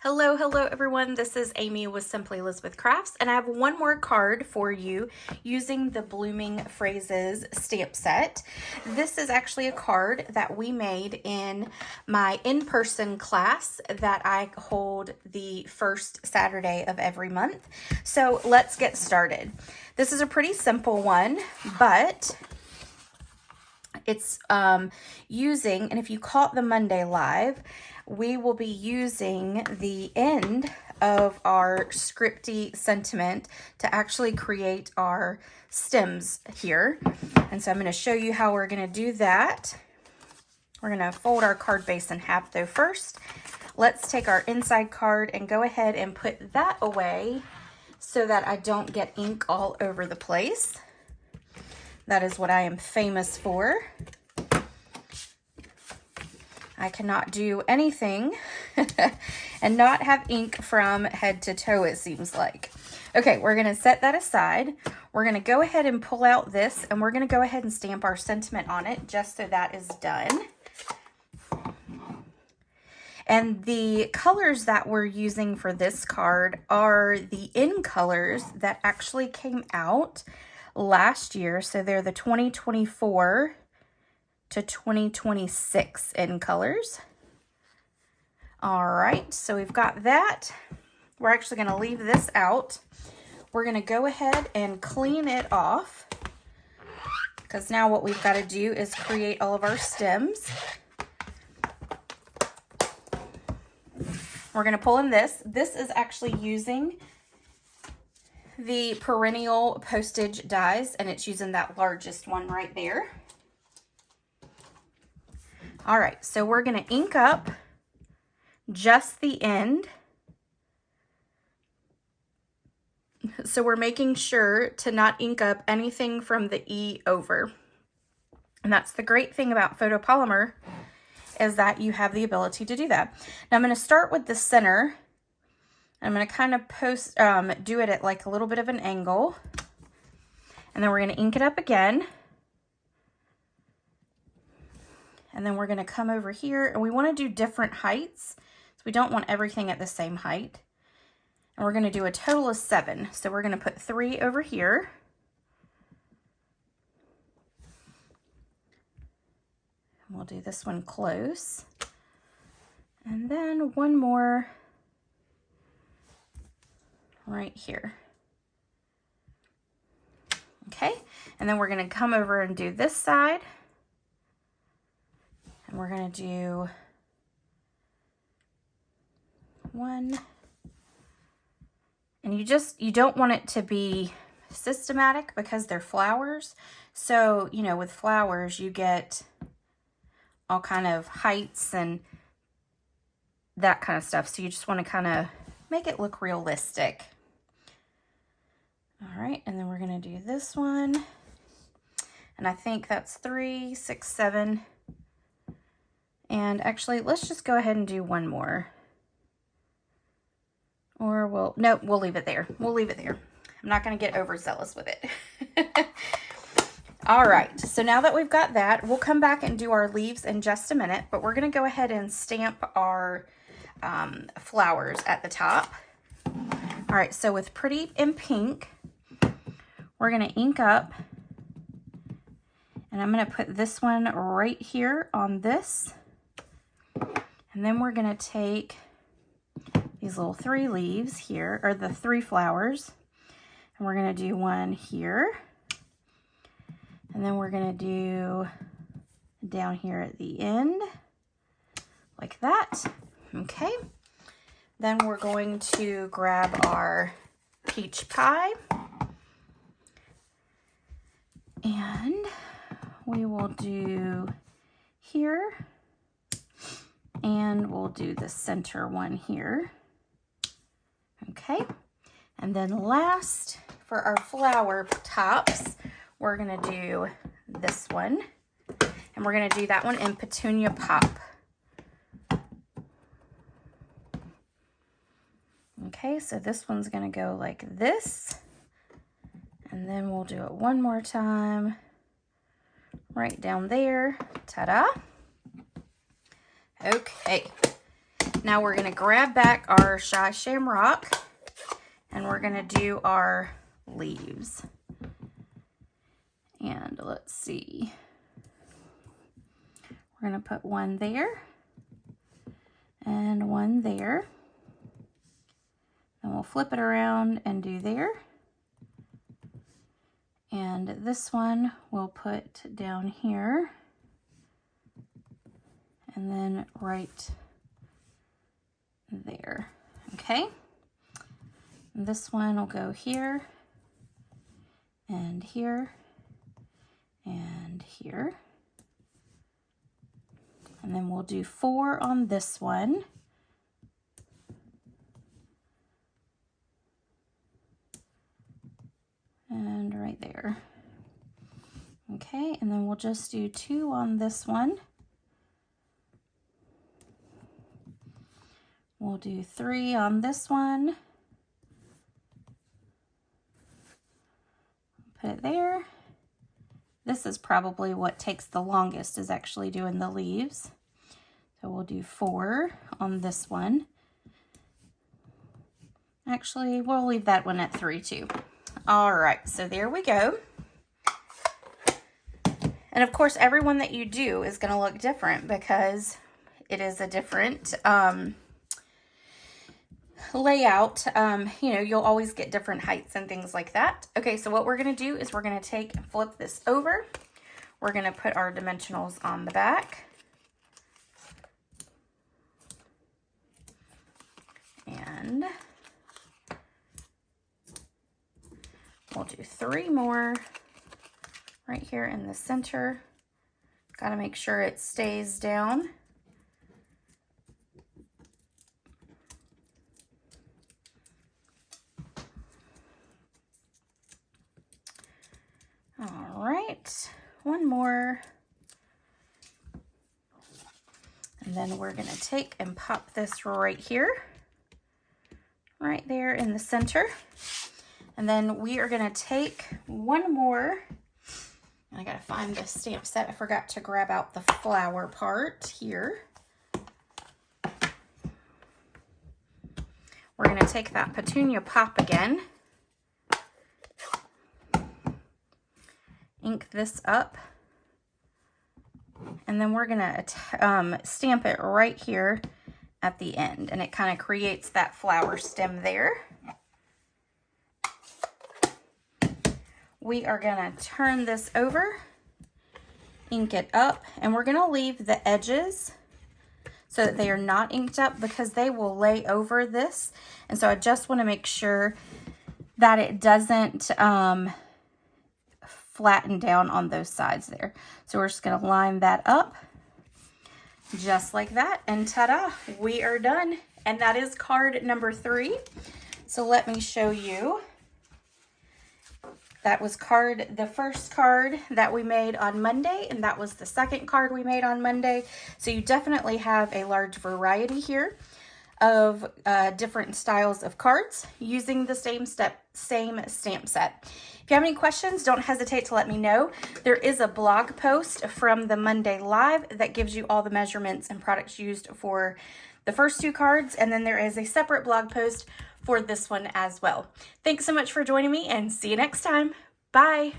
Hello everyone. This is Amy with Simply Elizabeth Crafts, and I have one more card for you using the Blooming Phrases stamp set. This is actually a card that we made in my in-person class that I hold the first Saturday of every month. So let's get started. This is a pretty simple one, but it's using, and if you caught the Monday live, we will be using the end of our scripty sentiment to actually create our stems here. And so I'm going to show you how we're going to do that. We're going to fold our card base in half though first. Let's take our inside card and go ahead and put that away so that I don't get ink all over the place. That is what I am famous for. I cannot do anything and not have ink from head to toe, it seems like. Okay, we're going to set that aside. We're going to go ahead and pull out this, and we're going to go ahead and stamp our sentiment on it just so that is done. And the colors that we're using for this card are the in colors that actually came out last year. So they're the 2024 to 2026 in colors. All right, so we've got that. We're actually going to leave this out. We're going to go ahead and clean it off because now what we've got to do is create all of our stems. We're going to pull in this. This is actually using the perennial postage dies, and it's using that largest one right there. All right, so we're going to ink up just the end. So we're making sure to not ink up anything from the E over. And that's the great thing about photopolymer, is that you have the ability to do that. Now I'm going to start with the center. I'm going to kind of do it at like a little bit of an angle. And then we're going to ink it up again. And then we're going to come over here, and we want to do different heights. So we don't want everything at the same height. And we're going to do a total of 7. So we're going to put 3 over here. And we'll do this one close. And then one more right here. Okay, and then we're going to come over and do this side. And we're going to do 1. And you don't want it to be systematic because they're flowers. So, you know, with flowers, you get all kind of heights and that kind of stuff. So you just want to kind of make it look realistic. All right, and then we're going to do this one. And I think that's 3, 6, 7. And actually, let's just go ahead and do one more. Or we'll leave it there. We'll leave it there. I'm not going to get overzealous with it. All right, so now that we've got that, we'll come back and do our leaves in just a minute, but we're going to go ahead and stamp our flowers at the top. All right, so with Pretty in Pink, we're going to ink up, and I'm going to put this one right here on this. And then we're going to take these little 3 leaves here, or the 3 flowers, and we're going to do one here. And then we're going to do down here at the end, like that. Okay. Then we're going to grab our peach pie. And we will do here. And we'll do the center one here. Okay. And then last, for our flower tops, we're going to do this one. And we're going to do that one in Petunia Pop. Okay, so this one's going to go like this. And then we'll do it one more time. Right down there. Ta-da. Okay. Now we're going to grab back our Shy Shamrock and we're going to do our leaves. And let's see. We're going to put one there and one there. And we'll flip it around and do there. And this one we'll put down here. And then right there. Okay. And this one will go here and here and here. And then we'll do 4 on this one. And right there. Okay, and then we'll just do 2 on this one. We'll do 3 on this one. Put it there. This is probably what takes the longest, is actually doing the leaves. So we'll do 4 on this one. Actually, we'll leave that one at 3 too. All right, so there we go. And of course, every one that you do is going to look different because it is a different layout. You know, you'll always get different heights and things like that. Okay, so what we're going to do is we're going to take and flip this over. We're going to put our dimensionals on the back. And we'll do 3 more right here in the center. Got to make sure it stays down. All right, one more. And then we're going to take and pop this right here, right there in the center. And then we are going to take one more. I got to find the stamp set. I forgot to grab out the flower part here. We're going to take that Petunia Pop again. Ink this up. And then we're going to stamp it right here at the end. And it kind of creates that flower stem there. We are going to turn this over, ink it up, and we're going to leave the edges so that they are not inked up because they will lay over this. And so I just want to make sure that it doesn't flatten down on those sides there. So we're just going to line that up just like that, and ta-da, we are done. And that is card number 3. So let me show you. That was the first card that we made on Monday, and that was the second card we made on Monday. So you definitely have a large variety here of different styles of cards using the same stamp set. If you have any questions, don't hesitate to let me know. There is a blog post from the Monday Live that gives you all the measurements and products used for the first 2 cards, and then there is a separate blog post for this one as well. Thanks so much for joining me, and see you next time. Bye.